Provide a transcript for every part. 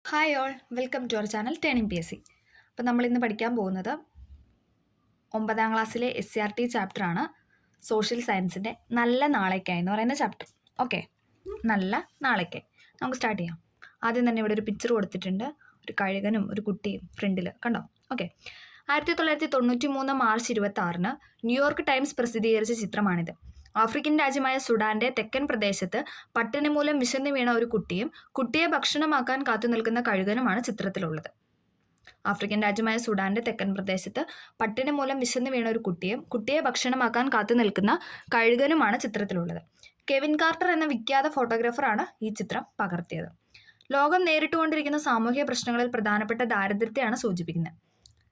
Hi all, welcome to our channel turning P S C. അപ്പോൾ നമ്മളിന്ന് പഠിക്കാൻ പോകുന്നത് 9ാം ക്ലാസ്സിലെ SCRT ചാപ്റ്ററാണ് സോഷ്യൽ സയൻസിൻ്റെ നല്ല നാളേക്കായി എന്ന് പറയുന്ന ചാപ്റ്റർ. ഓക്കെ, നല്ല നാളേക്കായി നമുക്ക് സ്റ്റാർട്ട് ചെയ്യാം. ആദ്യം തന്നെ ഇവിടെ ഒരു പിക്ചർ കൊടുത്തിട്ടുണ്ട്, ഒരു കഴുകനും ഒരു കുട്ടിയും ഫ്രണ്ടിൽ കണ്ടോ. ഓക്കെ, 1993 മാർച്ച് 26 ന്യൂയോർക്ക് ടൈംസ് പ്രസിദ്ധീകരിച്ച ചിത്രമാണിത്. ആഫ്രിക്കൻ രാജ്യമായ സുഡാന്റെ തെക്കൻ പ്രദേശത്ത് പട്ടിണി മൂലം വിശന്നു വീണ ഒരു കുട്ടിയും കുട്ടിയെ ഭക്ഷണമാക്കാൻ കാത്തു നിൽക്കുന്ന കഴുകനുമാണ് ചിത്രത്തിലുള്ളത്. ആഫ്രിക്കൻ രാജ്യമായ സുഡാന്റെ തെക്കൻ പ്രദേശത്ത് പട്ടിണി മൂലം വിശന്നു വീണ ഒരു കുട്ടിയും കുട്ടിയെ ഭക്ഷണമാക്കാൻ കാത്തു നിൽക്കുന്ന കഴുകനുമാണ് ചിത്രത്തിലുള്ളത്. കെവിൻ കാർട്ടർ എന്ന വിഖ്യാത ഫോട്ടോഗ്രാഫറാണ് ഈ ചിത്രം പകർത്തിയത്. ലോകം നേരിട്ടുകൊണ്ടിരിക്കുന്ന സാമൂഹിക പ്രശ്നങ്ങളിൽ പ്രധാനപ്പെട്ട ദാരിദ്ര്യത്തെയാണ് സൂചിപ്പിക്കുന്നത്.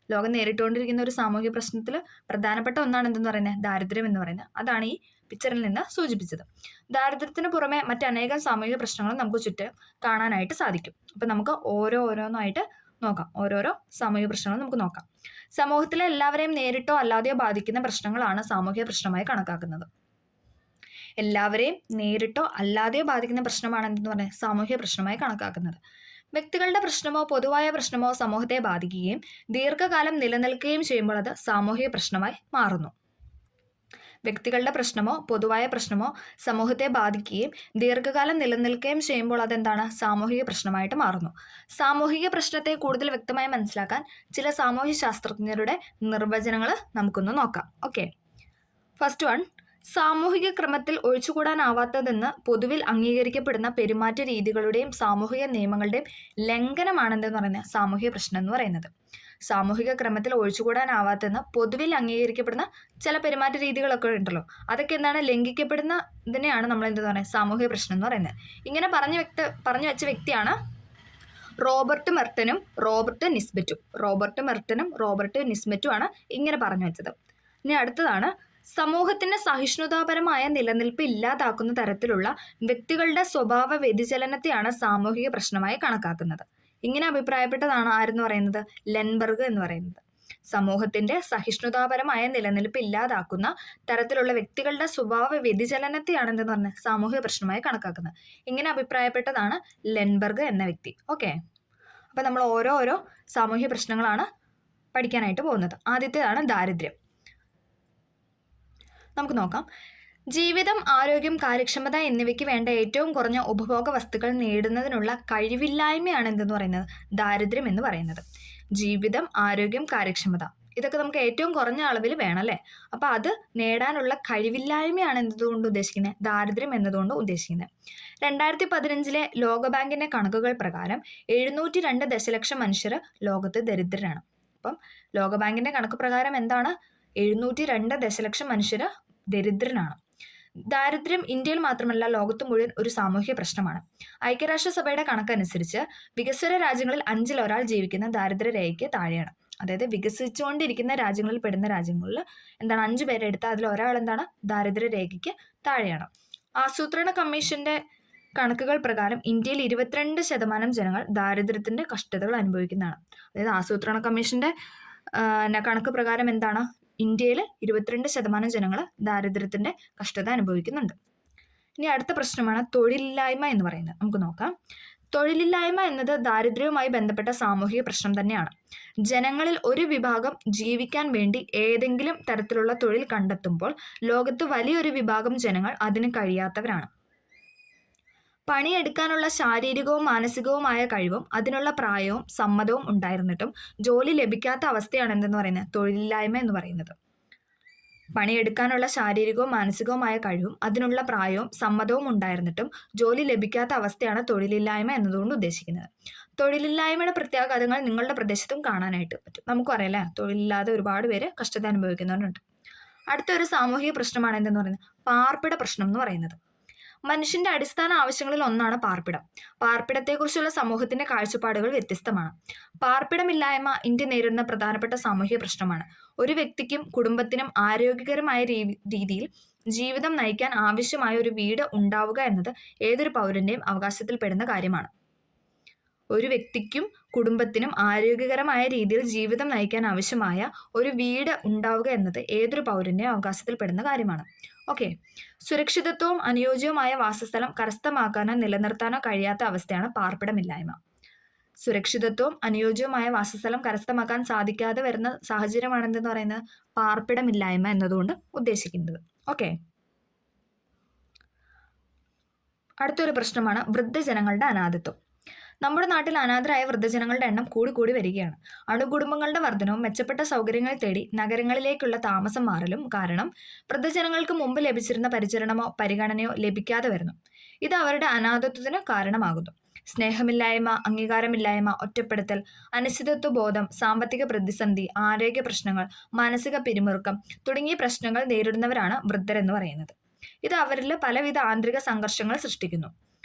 ലോകം നേരിട്ടുകൊണ്ടിരിക്കുന്ന ഒരു സാമൂഹിക പ്രശ്നത്തിൽ പ്രധാനപ്പെട്ട ഒന്നാണ് എന്തെന്ന് പറയുന്നത്, ദാരിദ്ര്യം എന്ന് പറയുന്നത്. അതാണ് ഈ പിക്ചറിൽ നിന്ന് സൂചിപ്പിച്ചത്. ദാരിദ്ര്യത്തിന് പുറമെ മറ്റനേകം സാമൂഹിക പ്രശ്നങ്ങളും നമുക്ക് ചുറ്റും കാണാനായിട്ട് സാധിക്കും. അപ്പം നമുക്ക് ഓരോന്നായിട്ട് നോക്കാം. ഓരോരോ സാമൂഹിക പ്രശ്നങ്ങൾ നമുക്ക് നോക്കാം. സമൂഹത്തിലെ എല്ലാവരെയും നേരിട്ടോ അല്ലാതെയോ ബാധിക്കുന്ന പ്രശ്നങ്ങളാണ് സാമൂഹിക പ്രശ്നമായി കണക്കാക്കുന്നത്. എല്ലാവരെയും നേരിട്ടോ അല്ലാതെയോ ബാധിക്കുന്ന പ്രശ്നമാണ് എന്തെന്ന് പറയുന്നത്, സാമൂഹിക പ്രശ്നമായി കണക്കാക്കുന്നത്. വ്യക്തികളുടെ പ്രശ്നമോ പൊതുവായ പ്രശ്നമോ സമൂഹത്തെ ബാധിക്കുകയും ദീർഘകാലം നിലനിൽക്കുകയും ചെയ്യുമ്പോൾ അത് സാമൂഹിക പ്രശ്നമായി മാറുന്നു. വ്യക്തികളുടെ പ്രശ്നമോ പൊതുവായ പ്രശ്നമോ സമൂഹത്തെ ബാധിക്കുകയും ദീർഘകാലം നിലനിൽക്കുകയും ചെയ്യുമ്പോൾ അതെന്താണ്, സാമൂഹിക പ്രശ്നമായിട്ട് മാറുന്നു. സാമൂഹിക പ്രശ്നത്തെ കൂടുതൽ വ്യക്തമായി മനസ്സിലാക്കാൻ ചില സാമൂഹ്യ ശാസ്ത്രജ്ഞരുടെ നിർവചനങ്ങൾ നമുക്കൊന്ന് നോക്കാം. ഓക്കെ, ഫസ്റ്റ് വൺ, സാമൂഹിക ക്രമത്തിൽ ഒഴിച്ചുകൂടാനാവാത്തതെന്ന് പൊതുവിൽ അംഗീകരിക്കപ്പെടുന്ന പെരുമാറ്റ രീതികളുടെയും സാമൂഹിക നിയമങ്ങളുടെയും ലംഘനമാണെന്തെന്ന് പറയുന്നത് സാമൂഹിക പ്രശ്നം എന്ന് പറയുന്നത്. സാമൂഹിക ക്രമത്തിൽ ഒഴിച്ചുകൂടാനാവാത്തെന്ന് പൊതുവിൽ അംഗീകരിക്കപ്പെടുന്ന ചില പെരുമാറ്റ രീതികളൊക്കെ ഉണ്ടല്ലോ, അതൊക്കെ എന്താണ്, ലംഘിക്കപ്പെടുന്നതിനെയാണ് നമ്മൾ എന്താ പറയുക, സാമൂഹിക പ്രശ്നം എന്ന് പറയുന്നത്. ഇങ്ങനെ പറഞ്ഞു വെച്ച വ്യക്തിയാണ് റോബർട്ട് മെർട്ടനും റോബർട്ട് നിസ്ബറ്റും ആണ് ഇങ്ങനെ പറഞ്ഞു വെച്ചത്. ഇനി അടുത്തതാണ്, സമൂഹത്തിന്റെ സഹിഷ്ണുതാപരമായ നിലനിൽപ്പ് ഇല്ലാതാക്കുന്ന തരത്തിലുള്ള വ്യക്തികളുടെ സ്വഭാവ വ്യതിചലനത്തെയാണ് സാമൂഹിക പ്രശ്നമായി കണക്കാക്കുന്നത്. ഇങ്ങനെ അഭിപ്രായപ്പെട്ടതാണ് ആരെന്ന് പറയുന്നത്, ലെൻബർഗ് എന്ന് പറയുന്നത്. സമൂഹത്തിന്റെ സഹിഷ്ണുതാപരമായ നിലനിൽപ്പ് ഇല്ലാതാക്കുന്ന തരത്തിലുള്ള വ്യക്തികളുടെ സ്വഭാവ വ്യതിചലനത്തെയാണ് എന്തെന്ന് പറഞ്ഞത്, സാമൂഹിക പ്രശ്നമായി കണക്കാക്കുന്നത്. ഇങ്ങനെ അഭിപ്രായപ്പെട്ടതാണ് ലെൻബർഗ് എന്ന വ്യക്തി. ഓക്കെ, അപ്പൊ നമ്മൾ ഓരോ സാമൂഹിക പ്രശ്നങ്ങളാണ് പഠിക്കാനായിട്ട് പോകുന്നത്. ആദ്യത്തേതാണ് ദാരിദ്ര്യം. നമുക്ക് നോക്കാം. ജീവിതം, ആരോഗ്യം, കാര്യക്ഷമത എന്നിവയ്ക്ക് വേണ്ട ഏറ്റവും കുറഞ്ഞ ഉപഭോഗ വസ്തുക്കൾ നേടുന്നതിനുള്ള കഴിവില്ലായ്മയാണ് എന്തെന്ന് പറയുന്നത്, ദാരിദ്ര്യം എന്ന് പറയുന്നത്. ജീവിതം, ആരോഗ്യം, കാര്യക്ഷമത ഇതൊക്കെ നമുക്ക് ഏറ്റവും കുറഞ്ഞ അളവിൽ വേണം അല്ലേ. അപ്പം അത് നേടാനുള്ള കഴിവില്ലായ്മയാണ് എന്നതുകൊണ്ട് ഉദ്ദേശിക്കുന്നത്, ദാരിദ്ര്യം എന്നതുകൊണ്ട് ഉദ്ദേശിക്കുന്നത്. 2015 ലോകബാങ്കിന്റെ കണക്കുകൾ പ്രകാരം 702 ദശലക്ഷം മനുഷ്യർ ലോകത്ത് ദരിദ്രരാണ്. അപ്പം ലോകബാങ്കിന്റെ കണക്ക് പ്രകാരം എന്താണ്, 702 ദശലക്ഷം മനുഷ്യർ ദരിദ്രനാണ്. ദാരിദ്ര്യം ഇന്ത്യയിൽ മാത്രമല്ല ലോകത്ത് മുഴുവൻ ഒരു സാമൂഹിക പ്രശ്നമാണ്. ഐക്യരാഷ്ട്രസഭയുടെ കണക്കനുസരിച്ച് വികസ്വര രാജ്യങ്ങളിൽ 5-ൽ ഒരാൾ ജീവിക്കുന്ന ദാരിദ്ര്യ രേഖയ്ക്ക് താഴെയാണ്. അതായത് വികസിച്ചുകൊണ്ടിരിക്കുന്ന രാജ്യങ്ങളിൽ പെടുന്ന രാജ്യങ്ങളിൽ എന്താണ്, 5 പേരെ എടുത്താൽ അതിൽ ഒരാൾ എന്താണ്, ദാരിദ്ര്യ രേഖയ്ക്ക് താഴെയാണ്. ആസൂത്രണ കമ്മീഷന്റെ കണക്കുകൾ പ്രകാരം ഇന്ത്യയിൽ 22% ജനങ്ങൾ ദാരിദ്ര്യത്തിന്റെ കഷ്ടതകൾ അനുഭവിക്കുന്നതാണ്. അതായത് ആസൂത്രണ കമ്മീഷന്റെ കണക്ക് പ്രകാരം എന്താണ്, ഇന്ത്യയിൽ 22% ജനങ്ങൾ ദാരിദ്ര്യത്തിന്റെ കഷ്ടത അനുഭവിക്കുന്നുണ്ട്. ഇനി അടുത്ത പ്രശ്നമാണ് തൊഴിലില്ലായ്മ എന്ന് പറയുന്നത്. നമുക്ക് നോക്കാം. തൊഴിലില്ലായ്മ എന്നത് ദാരിദ്ര്യവുമായി ബന്ധപ്പെട്ട സാമൂഹിക പ്രശ്നം തന്നെയാണ്. ജനങ്ങളിൽ ഒരു വിഭാഗം ജീവിക്കാൻ വേണ്ടി ഏതെങ്കിലും തരത്തിലുള്ള തൊഴിൽ കണ്ടെത്തുമ്പോൾ ലോകത്ത് വലിയൊരു വിഭാഗം ജനങ്ങൾ അതിന് കഴിയാത്തവരാണ്. പണിയെടുക്കാനുള്ള ശാരീരികവും മാനസികവുമായ കഴിവും അതിനുള്ള പ്രായവും സമ്മതവും ഉണ്ടായിരുന്നിട്ടും ജോലി ലഭിക്കാത്ത അവസ്ഥയാണ് എന്തെന്ന് പറയുന്നത്, തൊഴിലില്ലായ്മ എന്ന് പറയുന്നത്. പണിയെടുക്കാനുള്ള ശാരീരികവും മാനസികവുമായ കഴിവും അതിനുള്ള പ്രായവും സമ്മതവും ഉണ്ടായിരുന്നിട്ടും ജോലി ലഭിക്കാത്ത അവസ്ഥയാണ് തൊഴിലില്ലായ്മ എന്നതുകൊണ്ട് ഉദ്ദേശിക്കുന്നത്. തൊഴിലില്ലായ്മയുടെ പ്രത്യാഘാതങ്ങൾ നിങ്ങളുടെ പ്രദേശത്തും കാണാനായിട്ട് പറ്റും. നമുക്കും അറിയാലേ, തൊഴിലില്ലാതെ ഒരുപാട് പേര് കഷ്ടത അനുഭവിക്കുന്നവരുണ്ട്. അടുത്തൊരു സാമൂഹിക പ്രശ്നമാണ് എന്തെന്ന് പറയുന്നത്, പാർപ്പിട പ്രശ്നം എന്ന് പറയുന്നത്. മനുഷ്യന്റെ അടിസ്ഥാന ആവശ്യങ്ങളിൽ ഒന്നാണ് പാർപ്പിടം. പാർപ്പിടത്തെക്കുറിച്ചുള്ള സമൂഹത്തിന്റെ കാഴ്ചപ്പാടുകൾ വ്യത്യസ്തമാണ്. പാർപ്പിടമില്ലായ്മ ഇന്ത്യ നേരിടുന്ന പ്രധാനപ്പെട്ട സാമൂഹിക പ്രശ്നമാണ്. ഒരു വ്യക്തിക്കും കുടുംബത്തിനും ആരോഗ്യകരമായ രീതിയിൽ ജീവിതം നയിക്കാൻ ആവശ്യമായ ഒരു വീട് ഉണ്ടാവുക എന്നത് ഏതൊരു പൗരന്റെയും അവകാശത്തിൽപ്പെടുന്ന കാര്യമാണ്. ഒരു വ്യക്തിക്കും കുടുംബത്തിനും ആരോഗ്യകരമായ രീതിയിൽ ജീവിതം നയിക്കാൻ ആവശ്യമായ ഒരു വീട് ഉണ്ടാവുക എന്നത് ഏതൊരു പൗരന്റെയും അവകാശത്തിൽപ്പെടുന്ന കാര്യമാണ്. ഓക്കെ, സുരക്ഷിതത്വവും അനുയോജ്യവുമായ വാസസ്ഥലം കരസ്ഥമാക്കാനോ നിലനിർത്താനോ കഴിയാത്ത അവസ്ഥയാണ് പാർപ്പിടമില്ലായ്മ. സുരക്ഷിതത്വവും അനുയോജ്യവുമായ വാസസ്ഥലം കരസ്ഥമാക്കാൻ സാധിക്കാതെ വരുന്ന സാഹചര്യമാണ് എന്തെന്ന് പറയുന്നത് പാർപ്പിടമില്ലായ്മ എന്നതുകൊണ്ട് ഉദ്ദേശിക്കുന്നത്. ഓക്കെ. അടുത്തൊരു പ്രശ്നമാണ് വൃദ്ധജനങ്ങളുടെ അനാഥത്വം. നമ്മുടെ നാട്ടിൽ അനാഥരായ വൃദ്ധജനങ്ങളുടെ എണ്ണം കൂടി വരികയാണ്. അണുകുടുംബങ്ങളുടെ വർധനവും മെച്ചപ്പെട്ട സൗകര്യങ്ങൾ തേടി നഗരങ്ങളിലേക്കുള്ള താമസം മാറലും കാരണം വൃദ്ധജനങ്ങൾക്ക് മുമ്പ് ലഭിച്ചിരുന്ന പരിചരണമോ പരിഗണനയോ ലഭിക്കാതെ വരുന്നു. ഇത് അവരുടെ അനാഥത്വത്തിന് കാരണമാകുന്നു. സ്നേഹമില്ലായ്മ, അംഗീകാരമില്ലായ്മ, ഒറ്റപ്പെടുത്തൽ, അനിശ്ചിതത്വ ബോധം, സാമ്പത്തിക പ്രതിസന്ധി, ആരോഗ്യ പ്രശ്നങ്ങൾ, മാനസിക പിരിമുറുക്കം തുടങ്ങിയ പ്രശ്നങ്ങൾ നേരിടുന്നവരാണ് വൃദ്ധരെന്ന് പറയുന്നത്. ഇത് അവരിൽ പലവിധ ആന്തരിക സംഘർഷങ്ങൾ സൃഷ്ടിക്കുന്നു.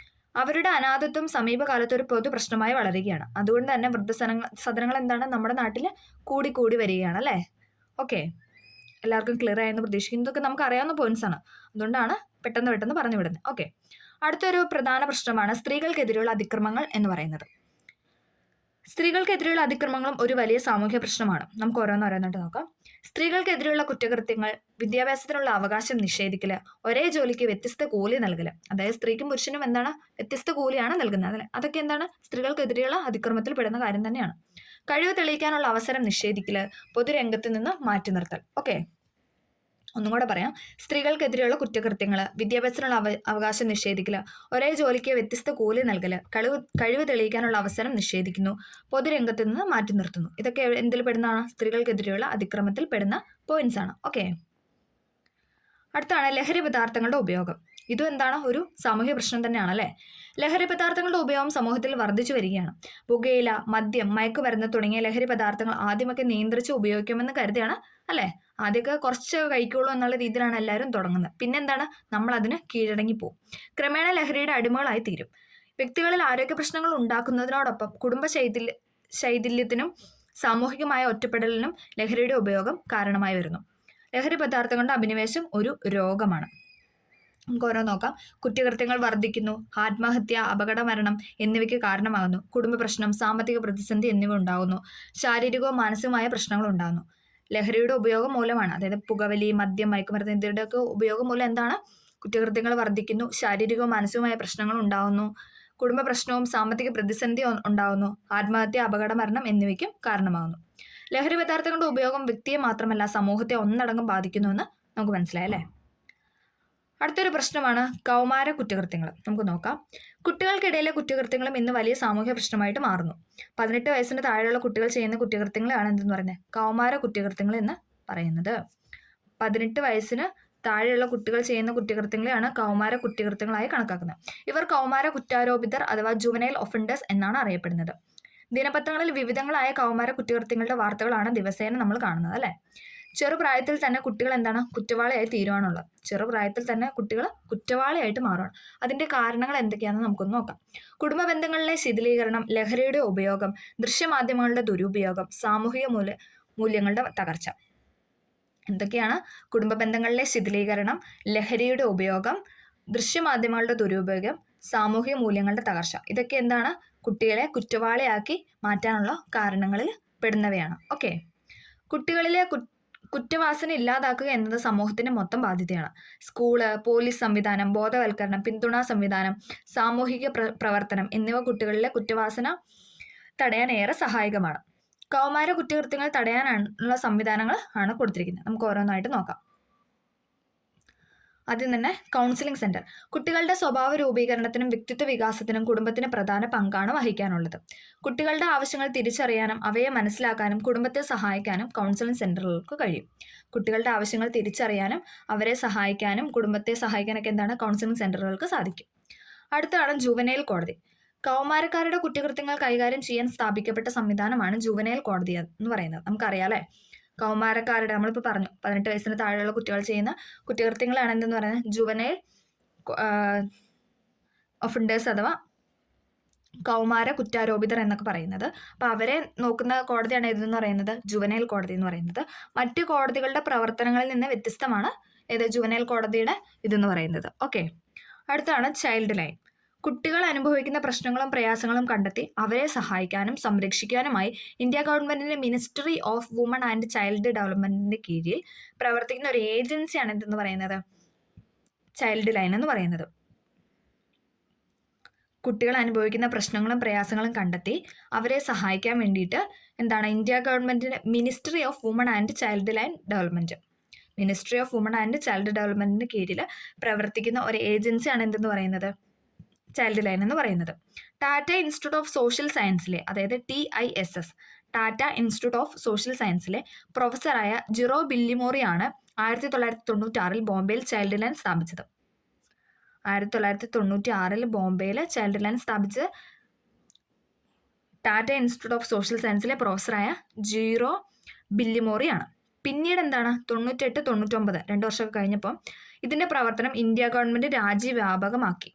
അവരുടെ അനാഥത്വം സമീപകാലത്ത് ഒരു പൊതു പ്രശ്നമായി വളരുകയാണ്. അതുകൊണ്ട് തന്നെ വൃദ്ധസദനങ്ങൾ എന്താണ് നമ്മുടെ നാട്ടിൽ കൂടി വരികയാണ് അല്ലേ. ഓക്കെ, എല്ലാവർക്കും ക്ലിയർ ആയെന്ന് പ്രതീക്ഷിക്കുന്നു. ഇതൊക്കെ നമുക്ക് അറിയാവുന്ന പോയിന്റ്സ് ആണ്, അതുകൊണ്ടാണ് പെട്ടെന്ന് പറഞ്ഞു വിടുന്നത്. ഓക്കെ. അടുത്തൊരു പ്രധാന പ്രശ്നമാണ് സ്ത്രീകൾക്കെതിരെയുള്ള അതിക്രമങ്ങൾ എന്ന് പറയുന്നത്. സ്ത്രീകൾക്കെതിരെയുള്ള അതിക്രമങ്ങളും ഒരു വലിയ സാമൂഹ്യ പ്രശ്നമാണ്. നമുക്ക് ഓരോന്നായിട്ട് നോക്കാം. സ്ത്രീകൾക്കെതിരെയുള്ള കുറ്റകൃത്യങ്ങൾ, വിദ്യാഭ്യാസത്തിനുള്ള അവകാശം നിഷേധിക്കല്, ഒരേ ജോലിക്ക് വ്യത്യസ്ത കൂലി നൽകല്. അതായത് സ്ത്രീക്കും പുരുഷനും എന്താണ് വ്യത്യസ്ത കൂലിയാണ് നൽകുന്നത് അല്ലെ. അതൊക്കെ എന്താണ് സ്ത്രീകൾക്കെതിരെയുള്ള അതിക്രമത്തിൽ പെടുന്ന കാര്യം തന്നെയാണ്. കഴിവ് തെളിയിക്കാനുള്ള അവസരം നിഷേധിക്കല്, പൊതുരംഗത്ത് നിന്ന് മാറ്റി നിർത്തൽ. ഓക്കെ, ഒന്നും കൂടെ പറയാം. സ്ത്രീകൾക്കെതിരെയുള്ള കുറ്റകൃത്യങ്ങൾ, വിദ്യാഭ്യാസത്തിനുള്ള അവകാശം നിഷേധിക്കൽ, ഒരേ ജോലിക്ക് വ്യത്യസ്ത കൂലി നൽകൽ, കഴിവ് തെളിയിക്കാനുള്ള അവസരം നിഷേധിക്കുന്നു, പൊതുരംഗത്ത് നിന്ന് മാറ്റി നിർത്തുന്നു. ഇതൊക്കെ എന്തിൽ പെടുന്നതാണ്? സ്ത്രീകൾക്കെതിരെയുള്ള അതിക്രമത്തിൽ പെടുന്ന പോയിന്റ്സ് ആണ്. ഓക്കെ. അടുത്താണ് ലഹരി പദാർത്ഥങ്ങളുടെ ഉപയോഗം. ഇതും എന്താണ് ഒരു സാമൂഹ്യ പ്രശ്നം തന്നെയാണ് അല്ലേ. ലഹരി പദാർത്ഥങ്ങളുടെ ഉപയോഗം സമൂഹത്തിൽ വർദ്ധിച്ചു വരികയാണ്. പുകയില, മദ്യം, മയക്കുമരുന്ന് തുടങ്ങിയ ലഹരി പദാർത്ഥങ്ങൾ ആദ്യമൊക്കെ നിയന്ത്രിച്ച് ഉപയോഗിക്കുമെന്ന് കരുതിയാണ് അല്ലേ. ആദ്യമൊക്കെ കുറച്ച് കഴിക്കുള്ളൂ എന്നുള്ള രീതിയിലാണ് എല്ലാവരും തുടങ്ങുന്നത്. പിന്നെന്താണ്, നമ്മൾ അതിന് കീഴടങ്ങി പോകും. ക്രമേണ ലഹരിയുടെ അടിമകളായി തീരും. വ്യക്തികളിൽ ആരോഗ്യ പ്രശ്നങ്ങൾ ഉണ്ടാക്കുന്നതിനോടൊപ്പം കുടുംബ ശൈഥില്യത്തിനും സാമൂഹികമായ ഒറ്റപ്പെടലിനും ലഹരിയുടെ ഉപയോഗം കാരണമായി വരുന്നു. ലഹരി പദാർത്ഥങ്ങളുടെ അഭിനിവേശം ഒരു രോഗമാണ്. നമുക്ക് ഓരോ നോക്കാം. കുറ്റകൃത്യങ്ങൾ വർദ്ധിക്കുന്നു, ആത്മഹത്യ, അപകടമരണം എന്നിവയ്ക്ക് കാരണമാകുന്നു. കുടുംബ പ്രശ്നം, സാമ്പത്തിക പ്രതിസന്ധി എന്നിവ ഉണ്ടാകുന്നു. ശാരീരികവും മാനസികവുമായ പ്രശ്നങ്ങൾ ഉണ്ടാകുന്നു. ലഹരിയുടെ ഉപയോഗം മൂലമാണ്, അതായത് പുകവലി, മദ്യം, മയക്കുമരുന്ന് എന്നിവയുടെയൊക്കെ ഉപയോഗം മൂലം എന്താണ് കുറ്റകൃത്യങ്ങൾ വർദ്ധിക്കുന്നു, ശാരീരികവും മാനസികവുമായ പ്രശ്നങ്ങൾ ഉണ്ടാകുന്നു, കുടുംബ പ്രശ്നവും സാമ്പത്തിക പ്രതിസന്ധി ഉണ്ടാകുന്നു, ആത്മഹത്യ, അപകടമരണം എന്നിവയ്ക്കും കാരണമാകുന്നു. ലഹരി പദാർത്ഥങ്ങളുടെ ഉപയോഗം വ്യക്തിയെ മാത്രമല്ല സമൂഹത്തെ ഒന്നടങ്കം ബാധിക്കുന്നുവെന്ന് നമുക്ക് മനസ്സിലായി അല്ലേ. അടുത്തൊരു പ്രശ്നമാണ് കൗമാര കുറ്റകൃത്യങ്ങൾ. നമുക്ക് നോക്കാം. കുട്ടികൾക്കിടയിലെ കുറ്റകൃത്യങ്ങളും ഇന്ന് വലിയ സാമൂഹ്യ പ്രശ്നമായിട്ട് മാറുന്നു. 18 വയസ്സിന് താഴെയുള്ള കുട്ടികൾ ചെയ്യുന്ന കുറ്റകൃത്യങ്ങളാണ് എന്തെന്ന് പറയുന്നത് കൗമാര കുറ്റകൃത്യങ്ങൾ എന്ന് പറയുന്നത്. 18 വയസ്സിന് താഴെയുള്ള കുട്ടികൾ ചെയ്യുന്ന കുറ്റകൃത്യങ്ങളെയാണ് കൗമാര കുറ്റകൃത്യങ്ങളായി കണക്കാക്കുന്നത്. ഇവർ കൗമാര കുറ്റാരോപിതർ അഥവാ ജുവനൈൽ ഒഫൻഡേഴ്സ് എന്നാണ് അറിയപ്പെടുന്നത്. ദിനപത്രങ്ങളിൽ വിവിധങ്ങളായ കൗമാര കുറ്റകൃത്യങ്ങളുടെ വാർത്തകളാണ് ദിവസേന നമ്മൾ കാണുന്നത് അല്ലേ. ചെറുപ്രായത്തിൽ തന്നെ കുട്ടികൾ എന്താണ് കുറ്റവാളിയായി തീരുവാനുള്ളത്. ചെറുപ്രായത്തിൽ തന്നെ കുട്ടികൾ കുറ്റവാളിയായിട്ട് മാറുകയാണ്. അതിന്റെ കാരണങ്ങൾ എന്തൊക്കെയാണെന്ന് നമുക്കൊന്ന് നോക്കാം. കുടുംബ ബന്ധങ്ങളിലെ ശിഥിലീകരണം, ലഹരിയുടെ ഉപയോഗം, ദൃശ്യമാധ്യമങ്ങളുടെ ദുരുപയോഗം, സാമൂഹിക മൂല്യങ്ങളുടെ തകർച്ച. എന്തൊക്കെയാണ്? കുടുംബ ബന്ധങ്ങളിലെ ശിഥിലീകരണം, ലഹരിയുടെ ഉപയോഗം, ദൃശ്യമാധ്യമങ്ങളുടെ ദുരുപയോഗം, സാമൂഹിക മൂല്യങ്ങളുടെ തകർച്ച. ഇതൊക്കെ എന്താണ് കുട്ടികളെ കുറ്റവാളിയാക്കി മാറ്റാനുള്ള കാരണങ്ങളിൽ പെടുന്നവയാണ്. ഓക്കെ. കുട്ടികളിലെ കുറ്റവാസന ഇല്ലാതാക്കുക എന്നത് സമൂഹത്തിന്റെ മൊത്തം ബാധ്യതയാണ്. സ്കൂള്, പോലീസ് സംവിധാനം, ബോധവൽക്കരണം, പിന്തുണാ സംവിധാനം, സാമൂഹിക പ്രവർത്തനം എന്നിവ കുട്ടികളിലെ കുറ്റവാസന തടയാൻ ഏറെ സഹായകമാണ്. കൗമാര കുറ്റകൃത്യങ്ങൾ തടയാനുള്ള സംവിധാനങ്ങൾ ആണ് കൊടുത്തിരിക്കുന്നത്. നമുക്ക് ഓരോന്നായിട്ട് നോക്കാം. ആദ്യം തന്നെ കൗൺസിലിംഗ് സെന്റർ. കുട്ടികളുടെ സ്വഭാവ രൂപീകരണത്തിനും വ്യക്തിത്വ വികാസത്തിനും കുടുംബത്തിന് പ്രധാന പങ്കാണ് വഹിക്കാനുള്ളത്. കുട്ടികളുടെ ആവശ്യങ്ങൾ തിരിച്ചറിയാനും അവയെ മനസ്സിലാക്കാനും കുടുംബത്തെ സഹായിക്കാനും കൗൺസിലിംഗ് സെന്ററുകൾക്ക് കഴിയും. കുട്ടികളുടെ ആവശ്യങ്ങൾ തിരിച്ചറിയാനും അവരെ സഹായിക്കാനും കുടുംബത്തെ സഹായിക്കാനൊക്കെ എന്താണ് കൗൺസിലിംഗ് സെന്ററുകൾക്ക് സാധിക്കും. അടുത്താണ് ജുവനൈൽ കോടതി. കൗമാരക്കാരുടെ കുറ്റകൃത്യങ്ങൾ കൈകാര്യം ചെയ്യാൻ സ്ഥാപിക്കപ്പെട്ട സംവിധാനമാണ് ജുവനൈൽ കോടതി എന്ന് പറയുന്നത്. നമുക്കറിയാം അല്ലേ. കൗമാരക്കാരുടെ നമ്മളിപ്പോൾ പറഞ്ഞു 18 വയസ്സിന് താഴെയുള്ള കുട്ടികൾ ചെയ്യുന്ന കുറ്റകൃത്യങ്ങളാണ് എന്തെന്ന് പറയുന്നത് ജുവനൈൽ ഒഫൻഡേഴ്സ് അഥവാ കൗമാര കുറ്റാരോപിതർ എന്നൊക്കെ പറയുന്നത്. അപ്പോൾ അവരെ നോക്കുന്ന കോടതിയാണ് ഇതെന്ന് പറയുന്നത് ജുവനൈൽ കോടതി എന്ന് പറയുന്നത്. മറ്റു കോടതികളുടെ പ്രവർത്തനങ്ങളിൽ നിന്ന് വ്യത്യസ്തമാണ് ഏത് ജുവനൈൽ കോടതിയുടെ ഇതെന്ന് പറയുന്നത്. ഓക്കെ. അടുത്താണ് ചൈൽഡ് ലൈൻ. കുട്ടികൾ അനുഭവിക്കുന്ന പ്രശ്നങ്ങളും പ്രയാസങ്ങളും കണ്ടെത്തി അവരെ സഹായിക്കാനും സംരക്ഷിക്കാനുമായി ഇന്ത്യ ഗവൺമെന്റിന്റെ ministry of woman and child ഡെവലപ്മെന്റിന്റെ കീഴിൽ പ്രവർത്തിക്കുന്ന ഒരു ഏജൻസിയാണ് എന്തെന്ന് പറയുന്നത് ചൈൽഡ് ലൈൻ എന്ന് പറയുന്നത്. കുട്ടികൾ അനുഭവിക്കുന്ന പ്രശ്നങ്ങളും പ്രയാസങ്ങളും കണ്ടെത്തി അവരെ സഹായിക്കാൻ വേണ്ടിയിട്ട് എന്താണ് ഇന്ത്യ ഗവൺമെൻറ്റിൻ്റെ ministry of woman and child line development ministry of woman and child ഡെവലപ്മെൻറ്റിൻ്റെ കീഴിൽ പ്രവർത്തിക്കുന്ന ഒരു ഏജൻസിയാണ് എന്തെന്ന് പറയുന്നത് ചൈൽഡ് ലൈൻ എന്ന് പറയുന്നത്. ടാറ്റ ഇൻസ്റ്റിറ്റ്യൂട്ട് ഓഫ് സോഷ്യൽ സയൻസിലെ അതായത് TISS Tata institute of social സയൻസിലെ പ്രൊഫസറായ ജിറോ ബില്ലിമോറിയാണ് 1996 ബോംബെയിൽ ചൈൽഡ് ലൈൻ സ്ഥാപിച്ചത്. 1996 ബോംബെയിൽ ചൈൽഡ് ലൈൻ സ്ഥാപിച്ചത് ടാറ്റ ഇൻസ്റ്റിറ്റ്യൂട്ട് ഓഫ് സോഷ്യൽ സയൻസിലെ പ്രൊഫസറായ ജിറോ ബില്ലിമോറിയാണ്. പിന്നീട് എന്താണ് 98, 99 2 വർഷമൊക്കെ കഴിഞ്ഞപ്പോൾ ഇതിൻ്റെ പ്രവർത്തനം ഇന്ത്യ ഗവൺമെൻറ് രാജ്യവ്യാപകമാക്കി.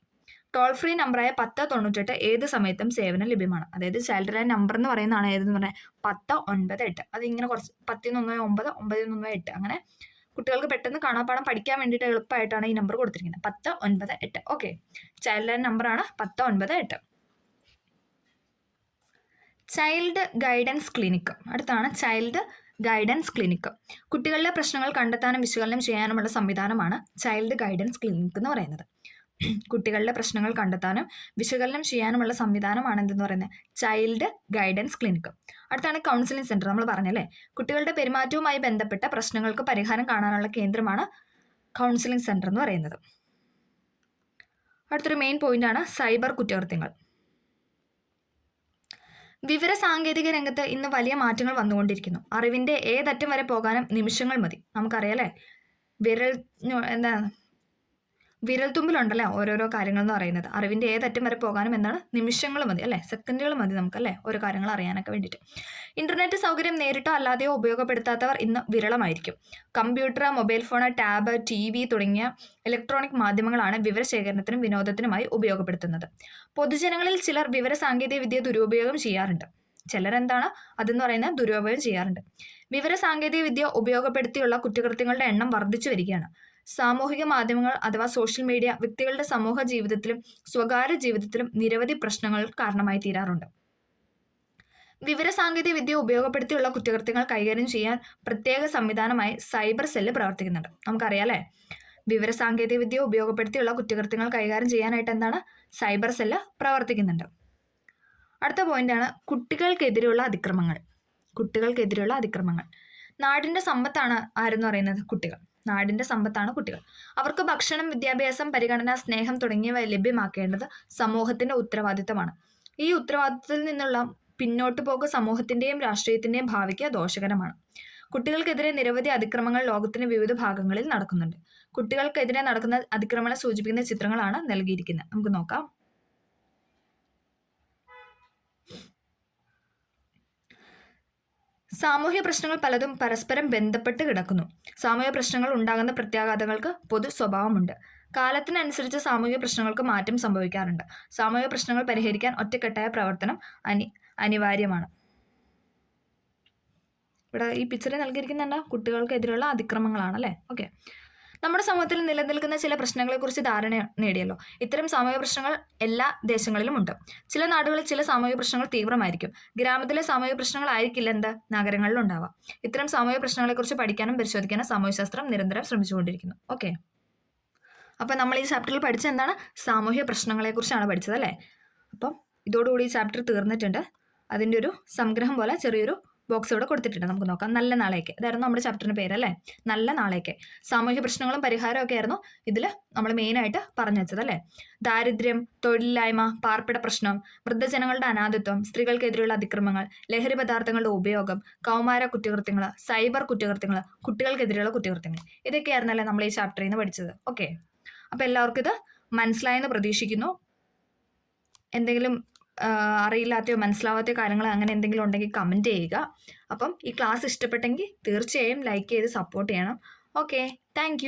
ടോൾ ഫ്രീ നമ്പറായ 1098 ഏത് സമയത്തും സേവനം ലഭ്യമാണ്. അതായത് ചൈൽഡ് ലൈൻ നമ്പർ എന്ന് പറയുന്നതാണ് ഏതെന്ന് പറഞ്ഞാൽ 1098. അതിങ്ങനെ കുറച്ച് 1019 998 അങ്ങനെ കുട്ടികൾക്ക് പെട്ടെന്ന് കാണാപ്പാഠം പഠിക്കാൻ വേണ്ടിയിട്ട് എളുപ്പമായിട്ടാണ് ഈ നമ്പർ കൊടുത്തിരിക്കുന്നത് 1098. ഓക്കെ, ചൈൽഡ് ലൈൻ നമ്പറാണ് 1098. ചൈൽഡ് ഗൈഡൻസ് ക്ലിനിക്ക് അടുത്താണ് ചൈൽഡ് ഗൈഡൻസ് ക്ലിനിക്ക്. കുട്ടികളുടെ പ്രശ്നങ്ങൾ കണ്ടെത്താനും വിശകലനം ചെയ്യാനുമുള്ള സംവിധാനമാണ് ചൈൽഡ് ഗൈഡൻസ് ക്ലിനിക്ക് എന്ന് പറയുന്നത്. കുട്ടികളുടെ പ്രശ്നങ്ങൾ കണ്ടെത്താനും വിശകലനം ചെയ്യാനുമുള്ള സംവിധാനമാണ് എന്തെന്ന് പറയുന്നത് ചൈൽഡ് ഗൈഡൻസ് ക്ലിനിക്ക്. അടുത്താണ് കൗൺസിലിംഗ് സെൻറ്റർ. നമ്മൾ പറഞ്ഞല്ലേ കുട്ടികളുടെ പെരുമാറ്റവുമായി ബന്ധപ്പെട്ട പ്രശ്നങ്ങൾക്ക് പരിഹാരം കാണാനുള്ള കേന്ദ്രമാണ് കൗൺസിലിംഗ് സെൻറ്റർ എന്ന് പറയുന്നത്. അടുത്തൊരു മെയിൻ പോയിന്റാണ് സൈബർ കുറ്റകൃത്യങ്ങൾ. വിവര സാങ്കേതിക രംഗത്ത് ഇന്ന് വലിയ മാറ്റങ്ങൾ വന്നുകൊണ്ടിരിക്കുന്നു. അറിവിൻ്റെ ഏതറ്റം വരെ പോകാനും നിമിഷങ്ങൾ മതി. നമുക്കറിയാലേ വിരൽത്തുമ്പിലുണ്ടല്ലേ ഓരോരോ കാര്യങ്ങൾ എന്ന് പറയുന്നത്. അറിവിൻ്റെ ഏതറ്റം വരെ പോകാനും എന്താണ് നിമിഷങ്ങൾ മതി അല്ലേ, സെക്കൻഡുകൾ മതി നമുക്കല്ലേ ഓരോ കാര്യങ്ങൾ അറിയാനൊക്കെ വേണ്ടിയിട്ട്. ഇന്റർനെറ്റ് സൗകര്യം നേരിട്ടോ അല്ലാതെയോ ഉപയോഗപ്പെടുത്താത്തവർ ഇന്ന് വിരളമായിരിക്കും. Computer, mobile phone, tab, TV തുടങ്ങിയ ഇലക്ട്രോണിക് മാധ്യമങ്ങളാണ് വിവരശേഖരണത്തിനും വിനോദത്തിനുമായി ഉപയോഗപ്പെടുത്തുന്നത്. പൊതുജനങ്ങളിൽ ചിലർ വിവര സാങ്കേതിക വിദ്യ ദുരുപയോഗം ചെയ്യാറുണ്ട്. ചിലരെന്താണ് അതെന്ന് പറയുന്നത് ദുരുപയോഗം ചെയ്യാറുണ്ട്. വിവര സാങ്കേതിക വിദ്യ ഉപയോഗപ്പെടുത്തിയുള്ള കുറ്റകൃത്യങ്ങളുടെ എണ്ണം വർദ്ധിച്ചു വരികയാണ്. സാമൂഹിക മാധ്യമങ്ങൾ അഥവാ സോഷ്യൽ മീഡിയ വ്യക്തികളുടെ സമൂഹ ജീവിതത്തിലും സ്വകാര്യ ജീവിതത്തിലും നിരവധി പ്രശ്നങ്ങൾക്ക് കാരണമായി തീരാറുണ്ട്. വിവര സാങ്കേതിക വിദ്യ ഉപയോഗപ്പെടുത്തിയുള്ള കുറ്റകൃത്യങ്ങൾ കൈകാര്യം ചെയ്യാൻ പ്രത്യേക സംവിധാനമായി സൈബർ സെല്ല് പ്രവർത്തിക്കുന്നുണ്ട്. നമുക്കറിയാലേ വിവര സാങ്കേതിക വിദ്യ ഉപയോഗപ്പെടുത്തിയുള്ള കുറ്റകൃത്യങ്ങൾ കൈകാര്യം ചെയ്യാനായിട്ട് എന്താണ് സൈബർ സെല്ല് പ്രവർത്തിക്കുന്നുണ്ട്. അടുത്ത പോയിന്റാണ് കുട്ടികൾക്കെതിരെയുള്ള അതിക്രമങ്ങൾ. കുട്ടികൾക്കെതിരെയുള്ള അതിക്രമങ്ങൾ. നാടിൻ്റെ സമ്പത്താണ് ആരെന്ന് പറയുന്നത് കുട്ടികൾ. നാടിൻ്റെ സമ്പത്താണ് കുട്ടികൾ. അവർക്ക് ഭക്ഷണം, വിദ്യാഭ്യാസം, പരിഗണന, സ്നേഹം തുടങ്ങിയവ ലഭ്യമാക്കേണ്ടത് സമൂഹത്തിൻ്റെ ഉത്തരവാദിത്തമാണ്. ഈ ഉത്തരവാദിത്തത്തിൽ നിന്നുള്ള പിന്നോട്ട് പോക്ക് സമൂഹത്തിൻ്റെയും രാഷ്ട്രീയത്തിൻ്റെയും ഭാവിക്ക് ദോഷകരമാണ്. കുട്ടികൾക്കെതിരെ നിരവധി അതിക്രമങ്ങൾ ലോകത്തിന്റെ വിവിധ ഭാഗങ്ങളിൽ നടക്കുന്നുണ്ട്. കുട്ടികൾക്കെതിരെ നടക്കുന്ന അതിക്രമങ്ങളെ സൂചിപ്പിക്കുന്ന ചിത്രങ്ങളാണ് നൽകിയിരിക്കുന്നത്. നമുക്ക് നോക്കാം. സാമൂഹ്യ പ്രശ്നങ്ങൾ പലതും പരസ്പരം ബന്ധപ്പെട്ട് കിടക്കുന്നു. സാമൂഹ്യ പ്രശ്നങ്ങൾ ഉണ്ടാകുന്ന പ്രത്യാഘാതങ്ങൾക്ക് പൊതു സ്വഭാവമുണ്ട്. കാലത്തിനനുസരിച്ച് സാമൂഹ്യ പ്രശ്നങ്ങൾക്ക് മാറ്റം സംഭവിക്കാറുണ്ട്. സാമൂഹ്യ പ്രശ്നങ്ങൾ പരിഹരിക്കാൻ ഒറ്റക്കെട്ടായ പ്രവർത്തനം അനിവാര്യമാണ്. ഇവിടെ ഈ പിക്ചറിൽ നൽകിയിരിക്കുന്നുണ്ട് കുട്ടികൾക്കെതിരെയുള്ള അതിക്രമങ്ങളാണ് അല്ലേ. ഓക്കെ, നമ്മുടെ സമൂഹത്തിൽ നിലനിൽക്കുന്ന ചില പ്രശ്നങ്ങളെക്കുറിച്ച് ധാരണ നേടിയല്ലോ. ഇത്തരം സാമൂഹിക പ്രശ്നങ്ങൾ എല്ലാ ദേശങ്ങളിലും ഉണ്ട്. ചില നാടുകളിൽ ചില സാമൂഹിക പ്രശ്നങ്ങൾ തീവ്രമായിരിക്കും. ഗ്രാമത്തിലെ സാമൂഹിക പ്രശ്നങ്ങളായിരിക്കില്ല നഗരങ്ങളിലും ഉണ്ടാവാം. ഇത്തരം സാമൂഹിക പ്രശ്നങ്ങളെക്കുറിച്ച് പഠിക്കാനും പരിശോധിക്കാനും സാമൂഹ്യശാസ്ത്രം നിരന്തരം ശ്രമിച്ചുകൊണ്ടിരിക്കുന്നു. ഓക്കെ, അപ്പം നമ്മൾ ഈ ചാപ്റ്ററിൽ പഠിച്ചത് എന്താണ്? സാമൂഹ്യ പ്രശ്നങ്ങളെക്കുറിച്ചാണ് പഠിച്ചത് അല്ലേ. അപ്പം ഇതോടുകൂടി ഈ ചാപ്റ്റർ തീർന്നിട്ടുണ്ട്. അതിൻ്റെ ഒരു സംഗ്രഹം പോലെ ചെറിയൊരു ബോക്സ് ഇവിടെ കൊടുത്തിട്ടുണ്ട്. നമുക്ക് നോക്കാം. നല്ല നാളേക്ക്, അതായിരുന്നു നമ്മുടെ ചാപ്റ്ററിൻ്റെ പേരല്ലേ, നല്ല നാളേക്ക്. സാമൂഹ്യ പ്രശ്നങ്ങളും പരിഹാരവും ഒക്കെ ആയിരുന്നു ഇതിൽ നമ്മൾ മെയിനായിട്ട് പറഞ്ഞു വെച്ചത് അല്ലേ. ദാരിദ്ര്യം, തൊഴിലില്ലായ്മ, പാർപ്പിട പ്രശ്നം, വൃദ്ധജനങ്ങളുടെ അനാഥത്വം, സ്ത്രീകൾക്കെതിരെയുള്ള അതിക്രമങ്ങൾ, ലഹരി പദാർത്ഥങ്ങളുടെ ഉപയോഗം, കൗമാര കുറ്റകൃത്യങ്ങൾ, സൈബർ കുറ്റകൃത്യങ്ങൾ, കുട്ടികൾക്കെതിരെയുള്ള കുറ്റകൃത്യങ്ങൾ, ഇതൊക്കെയായിരുന്നല്ലേ നമ്മൾ ഈ ചാപ്റ്ററിൽ നിന്ന് പഠിച്ചത്. ഓക്കെ, അപ്പോൾ എല്ലാവർക്കും ഇത് മനസ്സിലായെന്ന് പ്രതീക്ഷിക്കുന്നു. എന്തെങ്കിലും അറിയില്ലാത്തയോ മനസ്സിലാവാത്തയോ കാര്യങ്ങൾ അങ്ങനെ എന്തെങ്കിലും ഉണ്ടെങ്കിൽ കമൻറ്റ് ചെയ്യുക. അപ്പം ഈ ക്ലാസ് ഇഷ്ടപ്പെട്ടെങ്കിൽ തീർച്ചയായും ലൈക്ക് ചെയ്ത് സപ്പോർട്ട് ചെയ്യണം. Okay, thank